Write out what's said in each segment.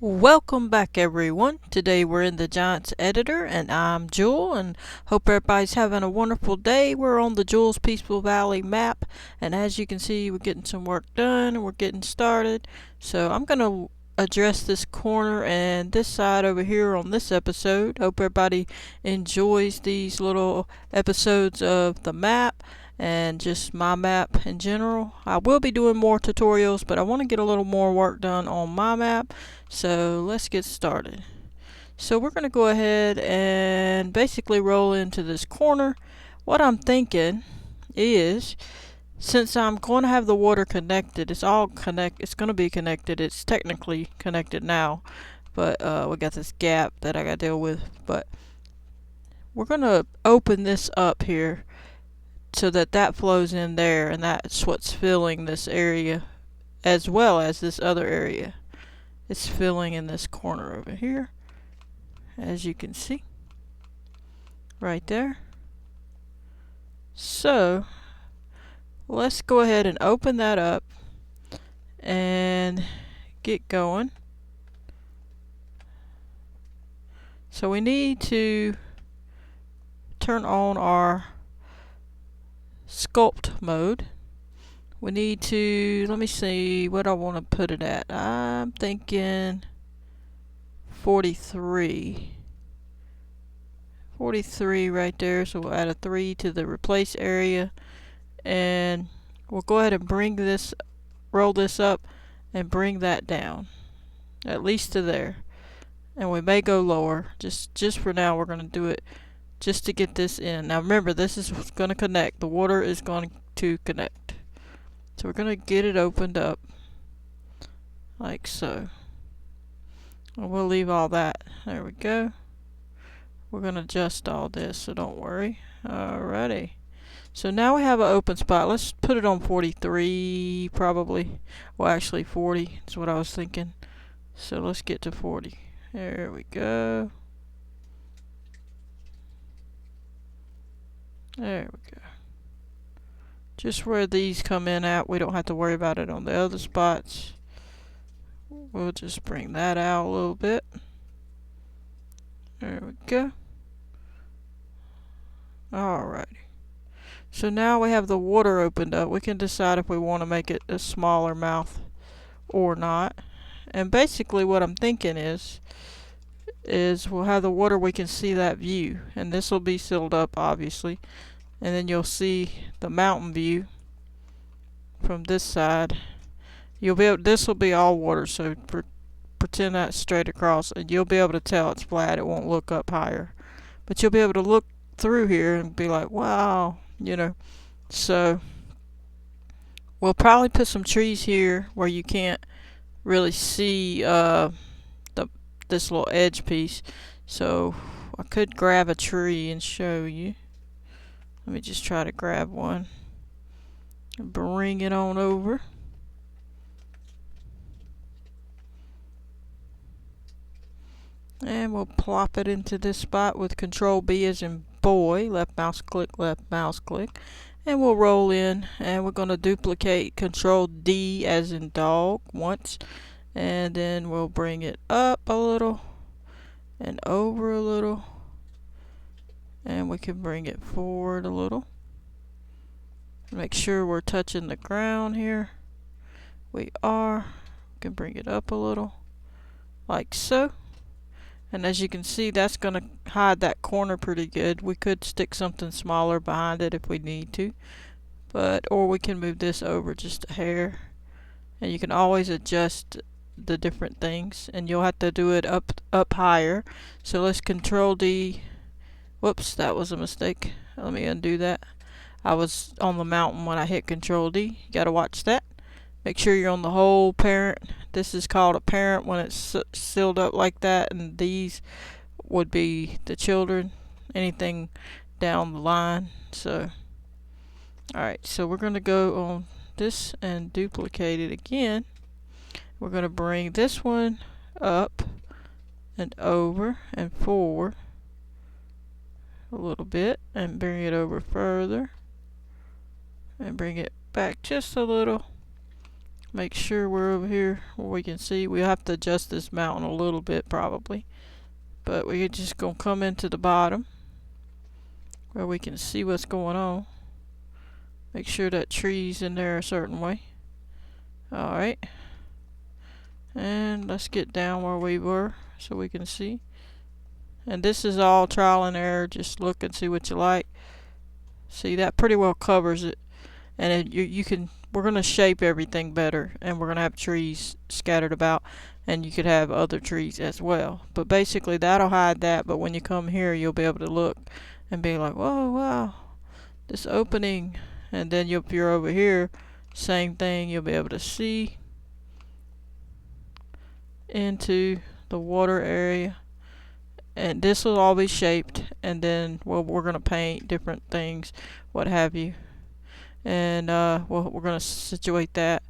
Welcome back everyone. Today we're in the Giants editor and I'm Jewel and hope everybody's having a wonderful day. We're on the Jewel's Peaceful Valley map and as you can see we're getting some work done and we're getting started. So I'm going to address this corner and this side over here on this episode. Hope everybody enjoys these little episodes of the map and just my map in general. I will be doing more tutorials, but I want to get a little more work done on my map. So let's get started. So we're going to go ahead and basically roll into this corner. What I'm thinking is, since I'm going to have the water connected, it's going to be connected. It's technically connected now, but we got this gap that I got to deal with. But we're going to open this up here so that flows in there, and that's what's filling this area as well as this other area. It's filling in this corner over here, as you can see right there. So let's go ahead and open that up and get going. So we need to turn on our sculpt mode. We need to, let me see what I want to put it at. I'm thinking 43. 43 right there, so we'll add a 3 to the replace area. And we'll go ahead and roll this up and bring that down. At least to there. And we may go lower. Just for now we're going to do it just to get this in. Now remember, this is going to connect. The water is going to connect. So we're going to get it opened up like so. And we'll leave all that. There we go. We're going to adjust all this, so don't worry. Alrighty. So now we have an open spot. Let's put it on 43 probably. Well, actually 40 is what I was thinking. So let's get to 40. There we go. There we go. Just where these come in at, we don't have to worry about it on the other spots. We'll just bring that out a little bit. There we go. Alrighty. So now we have the water opened up. We can decide if we want to make it a smaller mouth or not. And basically what I'm thinking is we'll have the water, we can see that view. And this will be sealed up obviously. And then you'll see the mountain view from this side. This will be all water, so pretend that's straight across, and you'll be able to tell it's flat. It won't look up higher, but you'll be able to look through here and be like, wow, you know. So we'll probably put some trees here where you can't really see this little edge piece. So I could grab a tree and show you. Let me just try to grab one and bring it on over. And we'll plop it into this spot with Control B as in boy, left mouse click, and we'll roll in, and we're going to duplicate Control D as in dog once, and then we'll bring it up a little and over a little, and we can bring it forward a little. Make sure we're touching the ground here. We are. We can bring it up a little like so. And as you can see, that's going to hide that corner pretty good. We could stick something smaller behind it if we need to. Or we can move this over just a hair. And you can always adjust the different things. And you'll have to do it up higher. So let's Control D. Whoops, that was a mistake. Let me undo that. I was on the mountain when I hit Control D. You got to watch that. Make sure you're on the whole parent. This is called a parent when it's sealed up like that, and these would be the children, anything down the line. So alright, so we're going to go on this and duplicate it again. We're going to bring this one up and over and forward a little bit, and bring it over further and bring it back just a little Make sure we're over here where we can see. We have to adjust this mountain a little bit probably, but we're just gonna come into the bottom where we can see what's going on. Make sure that tree's in there a certain way. Alright, and let's get down where we were so we can see. And this is all trial and error. Just look and see what you like. See, that pretty well covers it. And you can, we're going to shape everything better, and we're going to have trees scattered about, and you could have other trees as well. But basically that'll hide that, but when you come here you'll be able to look and be like, whoa, wow, this opening. And then if you're over here, same thing, you'll be able to see into the water area. And this will all be shaped, and then we're going to paint different things, what have you. And we're going to situate that,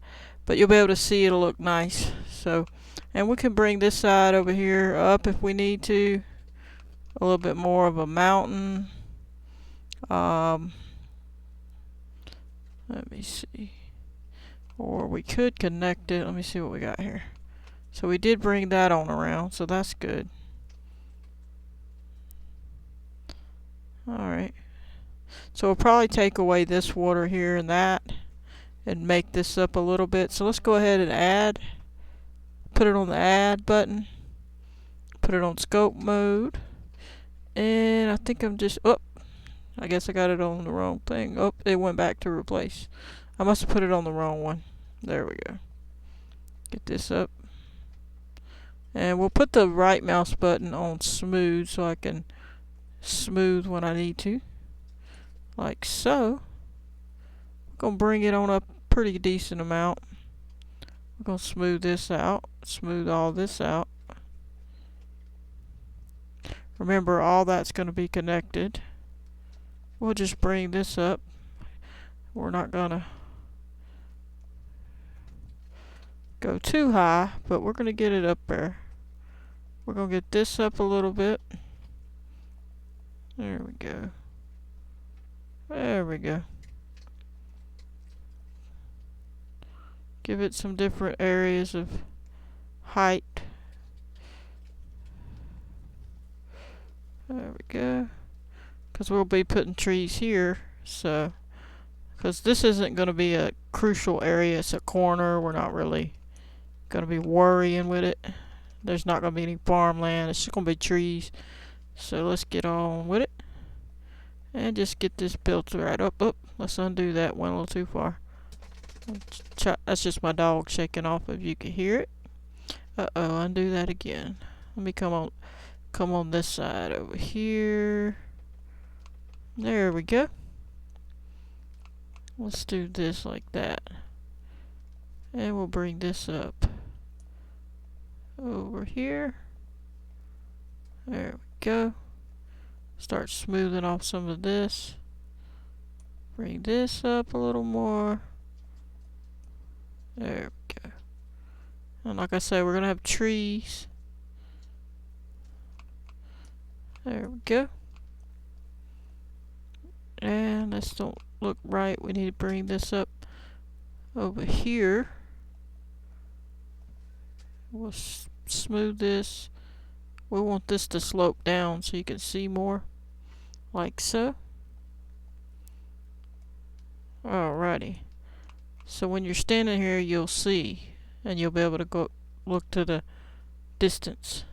but you'll be able to see it'll look nice. So, and we can bring this side over here up if we need to, a little bit more of a mountain. Let me see, or we could connect it. Let me see what we got here. So we did bring that on around, so that's good. Alright, so we'll probably take away this water here and that and make this up a little bit. So let's go ahead and add, put it on the add button, put it on scope mode, and I think I'm just, I guess I got it on the wrong thing. It went back to replace. I must have put it on the wrong one. There we go. Get this up, and we'll put the right mouse button on smooth so I can smooth when I need to, like so. I'm gonna bring it on up pretty decent amount. We're gonna smooth this out, smooth all this out. Remember, all that's gonna be connected. We'll just bring this up. We're not gonna go too high, but we're gonna get it up there. We're gonna get this up a little bit. There we go. There we go. Give it some different areas of height. There we go. Because we'll be putting trees here, so because this isn't going to be a crucial area, it's a corner. We're not really going to be worrying with it. There's not going to be any farmland. It's just going to be trees. So let's get on with it and just get this built right up. Let's undo that. Went a little too far. That's just my dog shaking off, if you can hear it. Undo that again. Let me come on this side over here. There we go. Let's do this like that, and we'll bring this up over here. There we go. Start smoothing off some of this. Bring this up a little more. There we go. And like I said, we're gonna have trees. There we go. And this don't look right. We need to bring this up over here. We'll smooth this. We want this to slope down so you can see more, like so. Alrighty. So when you're standing here, you'll see, and you'll be able to go look to the distance.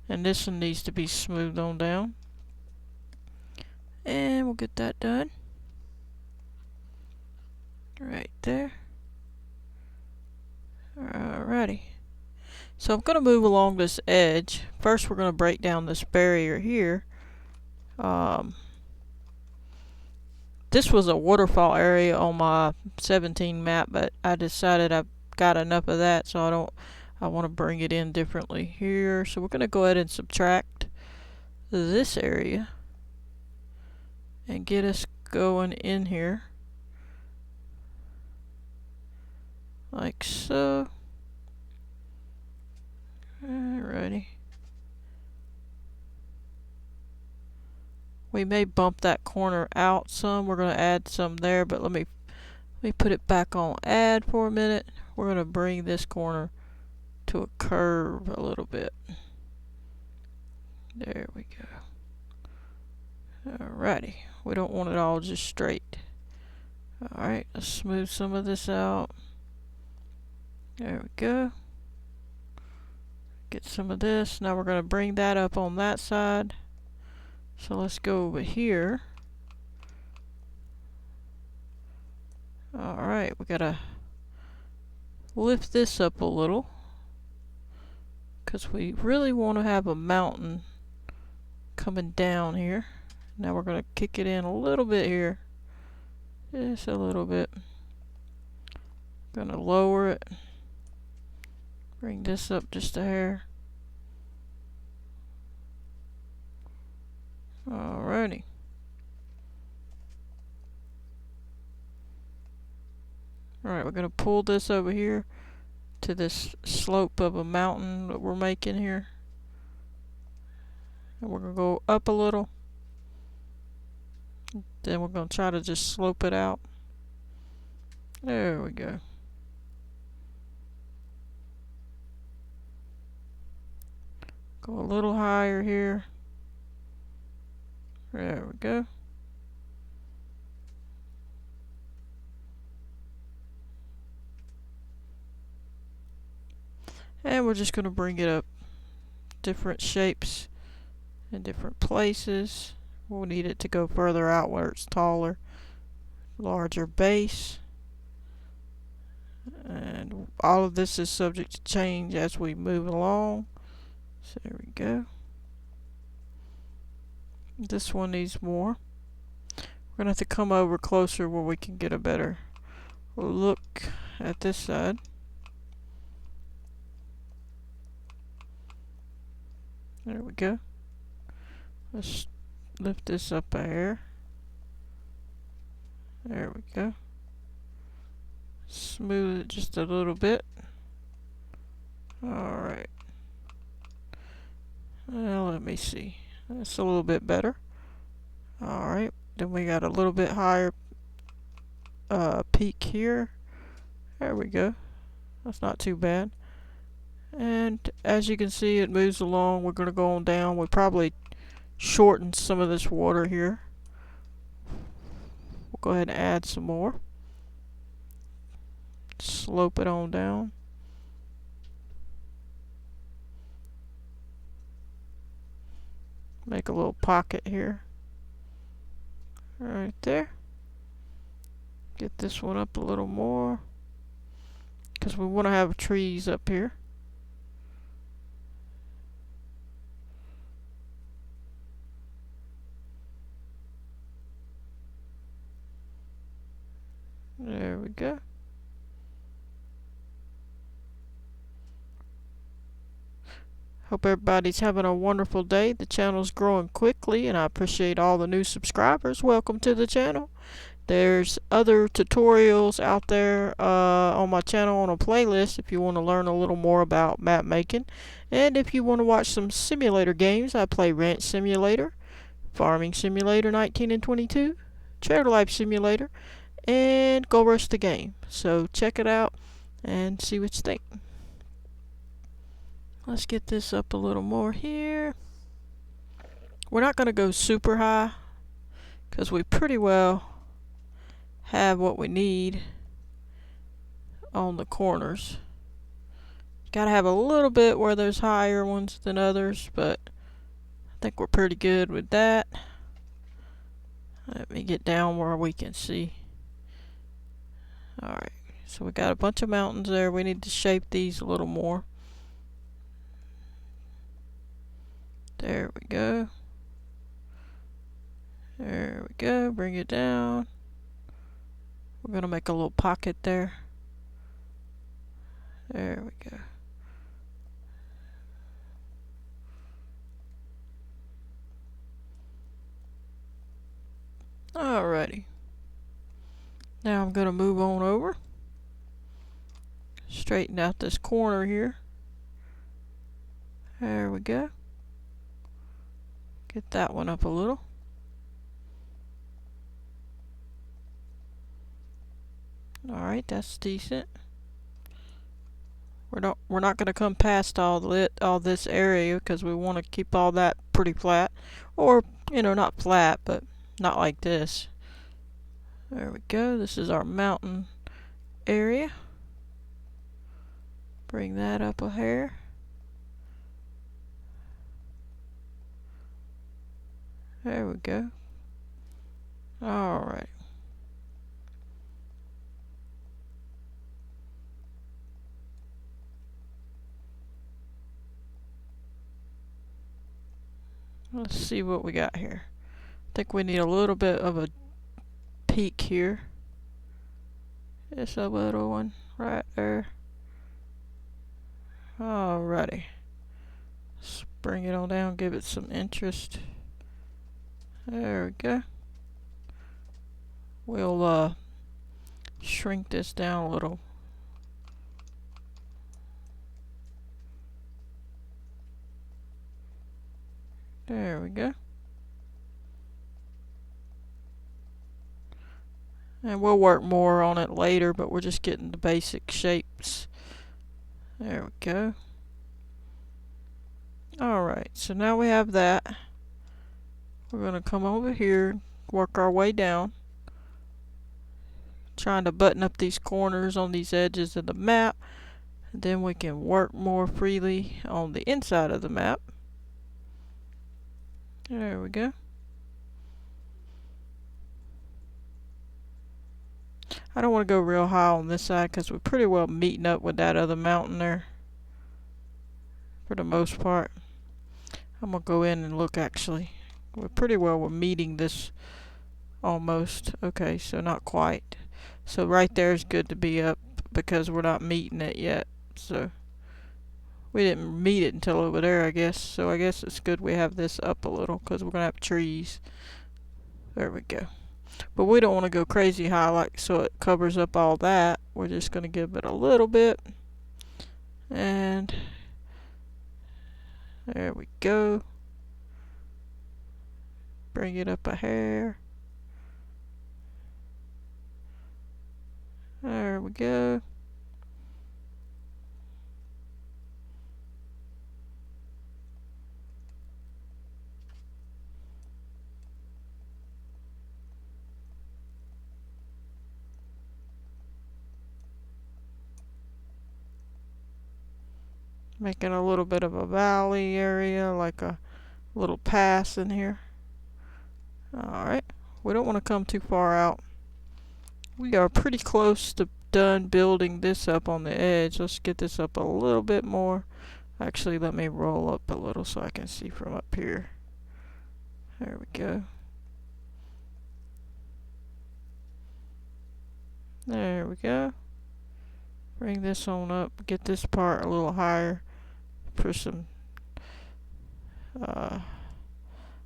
And this one needs to be smoothed on down. And we'll get that done. Right there. Alrighty. So I'm going to move along this edge. First we're going to break down this barrier here. This was a waterfall area on my 17 map, but I decided I've got enough of that, so I want to bring it in differently here. So we're going to go ahead and subtract this area and get us going in here like so. Alrighty. We may bump that corner out some. We're going to add some there, but let me put it back on add for a minute. we're going to bring this corner to a curve a little bit. There we go. Alrighty, we don't want it all just straight. Alright, let's smooth some of this out. There we go. Get some of this. Now we're going to bring that up on that side. So let's go over here. Alright, we got to lift this up a little, because we really want to have a mountain coming down here. Now we're going to kick it in a little bit here. Just a little bit. Going to lower it. Bring this up just a hair. Alrighty. Alright, we're going to pull this over here to this slope of a mountain that we're making here. And we're going to go up a little. Then we're going to try to just slope it out. There we go. Go a little higher here. There we go. And we're just going to bring it up different shapes in different places. We'll need it to go further out where it's taller, larger base. And all of this is subject to change as we move along. So there we go. This one needs more. We're going to have to come over closer where we can get a better look at this side. There we go. Let's lift this up a hair. There we go. Smooth it just a little bit. Alright. Well, let me see. That's a little bit better. Alright. Then we got a little bit higher peak here. There we go. That's not too bad. And as you can see, it moves along. We're going to go on down. We'll probably shorten some of this water here. We'll go ahead and add some more. Slope it on down. Make a little pocket here. Right there. Get this one up a little more, because we want to have trees up here. There we go. Hope everybody's having a wonderful day. The channel's growing quickly, and I appreciate all the new subscribers. Welcome to the channel. There's other tutorials out there on my channel on a playlist if you want to learn a little more about map making. And if you want to watch some simulator games, I play Ranch Simulator, Farming Simulator 19 and 22, Trailer Life Simulator, and Go Rush the Game. So check it out and see what you think. Let's get this up a little more here. We're not going to go super high, because we pretty well have what we need on the corners. Got to have a little bit where there's higher ones than others, but I think we're pretty good with that. Let me get down where we can see. Alright, so we got a bunch of mountains there. We need to shape these a little more. There we go. There we go. Bring it down. We're going to make a little pocket there. There we go. Alrighty. Now I'm going to move on over. Straighten out this corner here. There we go. Get that one up a little. Alright, that's decent. We're not going to come past all this area because we want to keep all that pretty flat, or not flat, but not like this. There we go. This is our mountain area. Bring that up a hair. There we go. Alright. Let's see what we got here. I think we need a little bit of a peak here. Just a little one right there. Alrighty. Let's bring it on down, give it some interest. There we go. We'll shrink this down a little. There we go. And we'll work more on it later, but we're just getting the basic shapes. There we go. Alright, so now we have that. We're going to come over here, work our way down. Trying to button up these corners on these edges of the map. And then we can work more freely on the inside of the map. There we go. I don't want to go real high on this side because we're pretty well meeting up with that other mountain there. For the most part. I'm going to go in and look actually. We're meeting this almost. Okay, so not quite. So right there is good to be up because we're not meeting it yet. So we didn't meet it until over there, I guess. So I guess it's good we have this up a little because we're going to have trees. There we go. But we don't want to go crazy high so it covers up all that. We're just going to give it a little bit. And there we go. Bring it up a hair. There we go. Making a little bit of a valley area, like a little pass in here. Alright, we don't want to come too far out. We are pretty close to done building this up on the edge. Let's get this up a little bit more. Actually, let me roll up a little so I can see from up here. There we go. There we go. Bring this on up. Get this part a little higher for some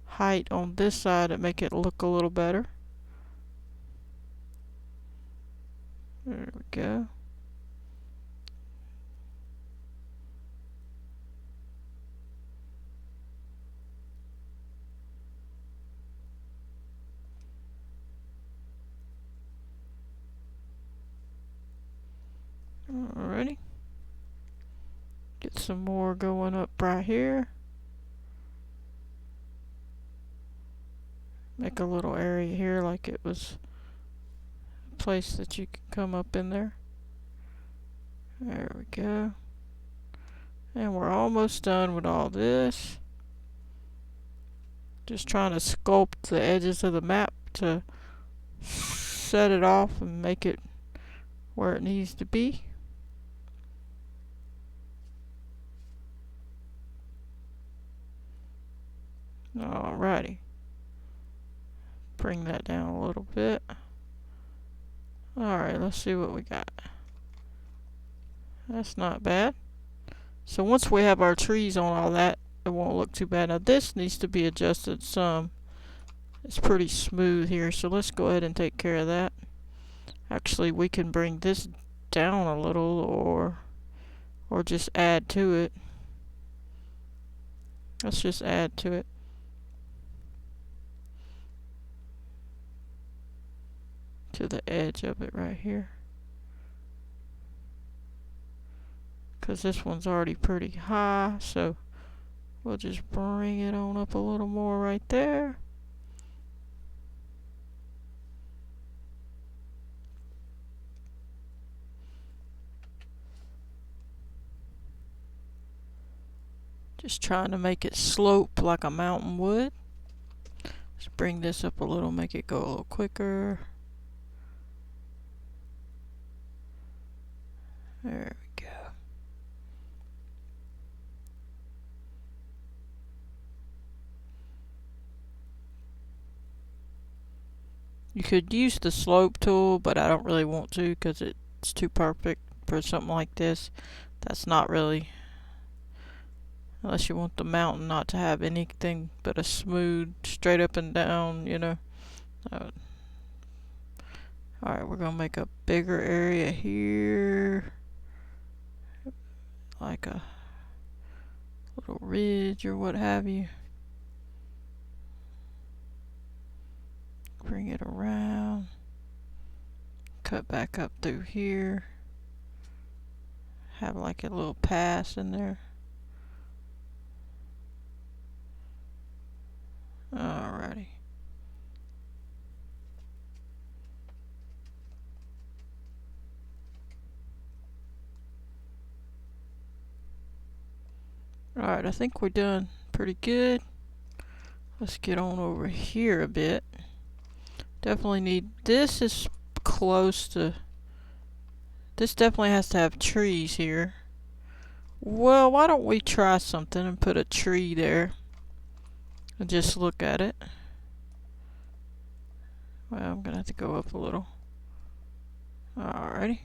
height on this side to make it look a little better. There we go. Alrighty. Get some more going up right here. Make a little area here like it was a place that you could come up in there. There we go. And we're almost done with all this. Just trying to sculpt the edges of the map to set it off and make it where it needs to be. Alrighty. Bring that down a little bit. Alright, let's see what we got. That's not bad. So once we have our trees on all that, it won't look too bad. Now this needs to be adjusted some. It's pretty smooth here, so let's go ahead and take care of that. Actually, we can bring this down a little or just add to it. Let's just add to it. To the edge of it right here. because this one's already pretty high, so we'll just bring it on up a little more right there. Just trying to make it slope like a mountain would. Let's bring this up a little, make it go a little quicker. There we go. You could use the slope tool, but I don't really want to because it's too perfect for something like this. That's not really, unless you want the mountain not to have anything but a smooth, straight up and down, you know. Alright, we're going to make a bigger area here. Like a little ridge or what have you. Bring it around. Cut back up through here. Have like a little pass in there. Alrighty. Alright, I think we're done pretty good. Let's get on over here a bit. Definitely need, this is close to, this definitely has to have trees here. Well, why don't we try something and put a tree there and just look at it. Well, I'm gonna have to go up a little. Alrighty.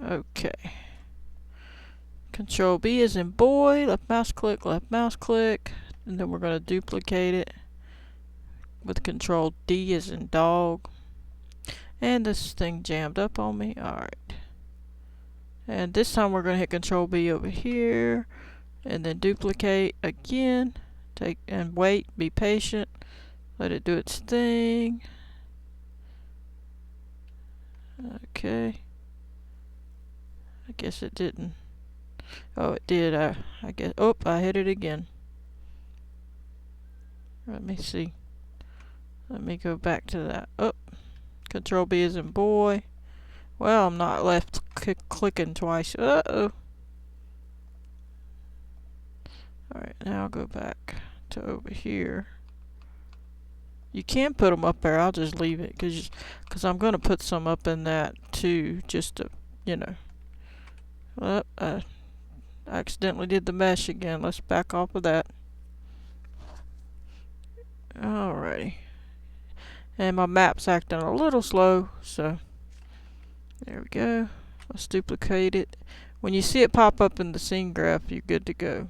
Okay. Control B is in boy, left mouse click, and then we're going to duplicate it with Control D as in dog. And this thing jammed up on me. Alright. And this time we're going to hit Control B over here, and then duplicate again. Take and wait, be patient, let it do its thing. Okay. I guess it didn't. Oh, it did. I guess. Oh, I hit it again. Let me see. Let me go back to that. Oh, Control B is in boy. Well, I'm not left clicking twice. Uh-oh. Alright, now I'll go back to over here. You can put them up there. I'll just leave it because I'm going to put some up in that too, just to, you know. Well, I accidentally did the mesh again. Let's back off of that. Alrighty. And my map's acting a little slow, so there we go. Let's duplicate it. When you see it pop up in the scene graph, you're good to go.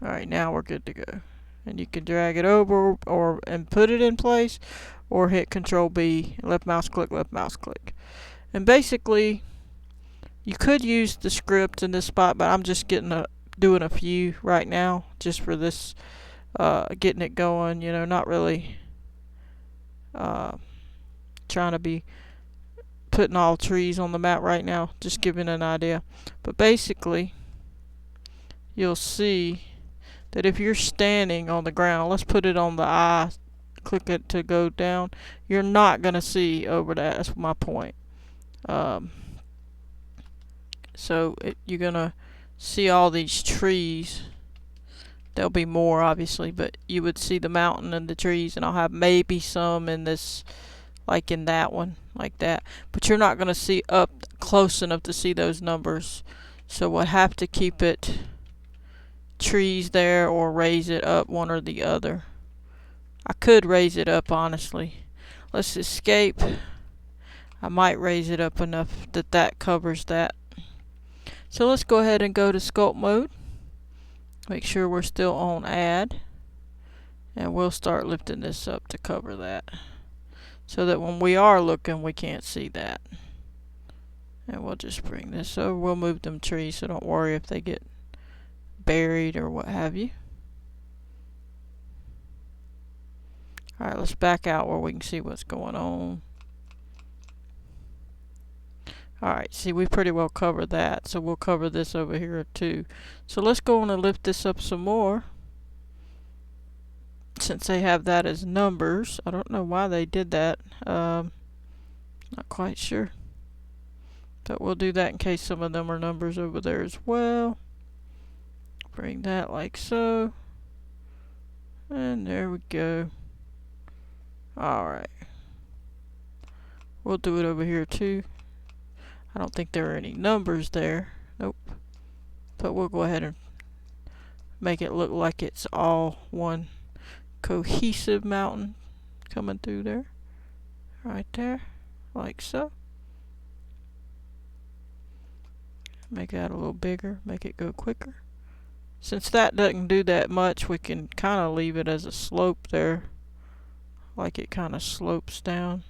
Alright, now we're good to go. And you can drag it over and put it in place, or hit Control B, left mouse click. And basically, you could use the script in this spot, but I'm just doing a few right now, just for this, getting it going, you know, not really trying to be putting all trees on the map right now, just giving an idea. But basically, you'll see that if you're standing on the ground, let's put it on the eye, click it to go down, you're not going to see over that. That's my point. So you're going to see all these trees. There'll be more, obviously, but you would see the mountain and the trees, and I'll have maybe some in this, like in that one, like that. But you're not going to see up close enough to see those numbers. So we'll have to keep it trees there or raise it up, one or the other. I could raise it up, honestly. Let's escape. I might raise it up enough that that covers that. So let's go ahead and go to sculpt mode. Make sure we're still on add. And we'll start lifting this up to cover that, so that when we are looking, we can't see that. And we'll just bring this over. We'll move them trees, so don't worry if they get buried or what have you. Alright, let's back out where we can see what's going on. Alright, see, we pretty well covered that, so we'll cover this over here too. So let's go on and lift this up some more. Since they have that as numbers, I don't know why they did that. Not quite sure. But we'll do that in case some of them are numbers over there as well. Bring that like so. And there we go. Alright. We'll do it over here too. I don't think there are any numbers there. Nope. But we'll go ahead and make it look like it's all one cohesive mountain coming through there. Right there. Like so. Make that a little bigger. Make it go quicker. Since that doesn't do that much, we can kind of leave it as a slope there. Like it kind of slopes down.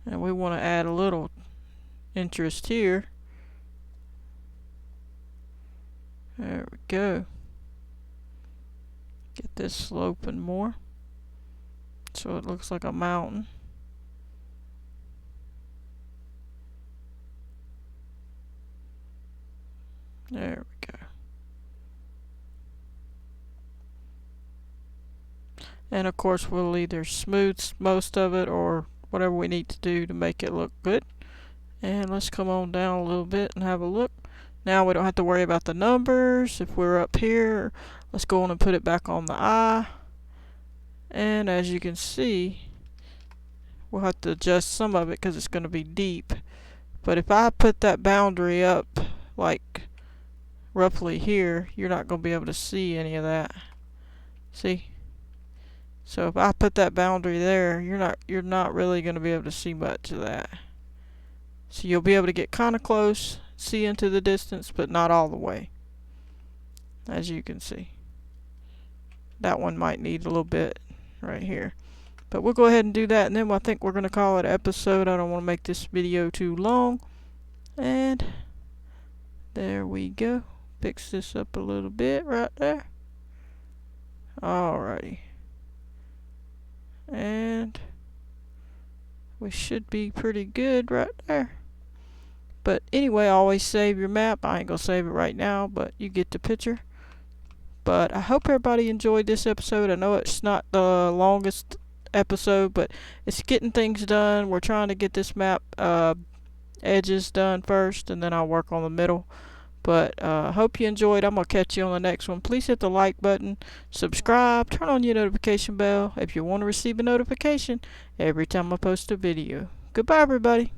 And we want to add a little interest here. There we go. Get this sloping more so it looks like a mountain. There we go. And of course we'll either smooth most of it or whatever we need to do to make it look good. And let's come on down a little bit and have a look. Now we don't have to worry about the numbers. If we're up here, let's go on and put it back on the eye. And as you can see, we'll have to adjust some of it because it's going to be deep. But if I put that boundary up like roughly here, you're not going to be able to see any of that. See? So if I put that boundary there, you're not really going to be able to see much of that. So you'll be able to get kind of close, see into the distance, but not all the way. As you can see. That one might need a little bit right here. But we'll go ahead and do that, and then I think we're going to call it an episode. I don't want to make this video too long. And there we go. Fix this up a little bit right there. Alrighty. And we should be pretty good right there. But anyway, always save your map. I ain't gonna save it right now, but you get the picture. But I hope everybody enjoyed this episode. I know it's not the longest episode, but it's getting things done. We're trying to get this map edges done first, and then I'll work on the middle. But hope you enjoyed. I'm going to catch you on the next one. Please hit the like button, subscribe, turn on your notification bell if you want to receive a notification every time I post a video. Goodbye, everybody.